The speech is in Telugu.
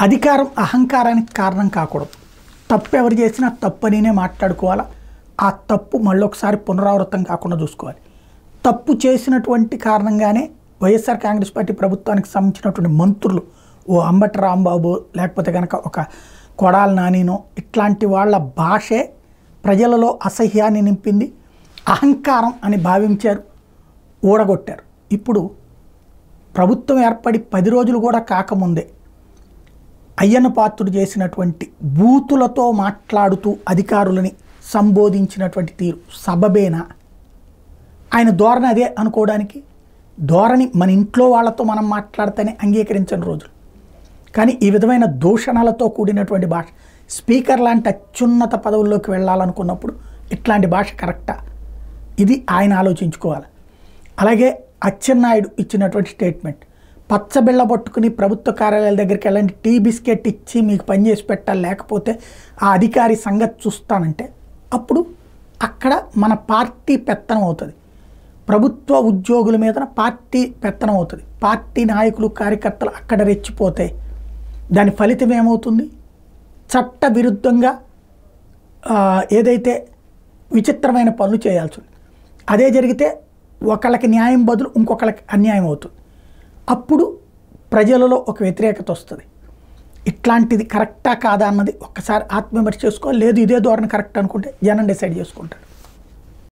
అధికారం అహంకారానికి కారణం కాకూడదు. తప్పు ఎవరు చేసినా తప్పనినే మాట్లాడుకోవాలా. ఆ తప్పు మళ్ళొకసారి పునరావృతం కాకుండా చూసుకోవాలి. తప్పు చేసినటువంటి కారణంగానే వైఎస్ఆర్ కాంగ్రెస్ పార్టీ ప్రభుత్వానికి సంబంధించినటువంటి మంత్రులు ఓ అంబటి రాంబాబు లేకపోతే కనుక ఒక కొడాలి నానినో ఇట్లాంటి వాళ్ళ భాషే ప్రజలలో అసహ్యాన్ని నింపింది. అహంకారం అని భావించారు, ఊడగొట్టారు. ఇప్పుడు ప్రభుత్వం ఏర్పడి 10 రోజులు కూడా కాకముందే అయ్యన్న పాత్రుడు చేసినటువంటి బూతులతో మాట్లాడుతూ అధికారులని సంబోధించినటువంటి తీరు సబబేనా? ఆయన ధోరణి అదే అనుకోవడానికి. ధోరణి మన ఇంట్లో వాళ్ళతో మనం మాట్లాడితేనే అంగీకరించని రోజులు. కానీ ఈ విధమైన దూషణలతో కూడినటువంటి భాష, స్పీకర్ లాంటి అత్యున్నత పదవుల్లోకి వెళ్ళాలనుకున్నప్పుడు ఇట్లాంటి భాష కరెక్టా? ఇది ఆయన ఆలోచించుకోవాలి. అలాగే అచ్చెన్నాయుడు ఇచ్చినటువంటి స్టేట్మెంట్, పచ్చబిళ్ళ పట్టుకుని ప్రభుత్వ కార్యాలయాల దగ్గరికి వెళ్ళండి, టీ బిస్కెట్ ఇచ్చి మీకు పని చేసి పెట్టాలి, లేకపోతే ఆ అధికారి సంగతి చూస్తానంటే అప్పుడు అక్కడ మన పార్టీ పెత్తనం అవుతుంది. ప్రభుత్వ ఉద్యోగుల మీద పార్టీ పెత్తనం అవుతుంది. పార్టీ నాయకులు కార్యకర్తలు అక్కడ రెచ్చిపోతే దాని ఫలితం ఏమవుతుంది? చట్ట విరుద్ధంగా ఏదైతే విచిత్రమైన పనులు చేయాల్సి ఉంది. అదే జరిగితే ఒకళ్ళకి న్యాయం బదులు ఇంకొకళ్ళకి అన్యాయం అవుతుంది. అప్పుడు ప్రజలలో ఒక వ్యతిరేకత వస్తుంది. ఇట్లాంటిది కరెక్టా కాదా అన్నది ఒక్కసారి ఆత్మవిమర్శ చేసుకోవాలి. లేదు ఇదే ధోరణి కరెక్ట్ అనుకుంటే జనం డిసైడ్ చేసుకుంటారు.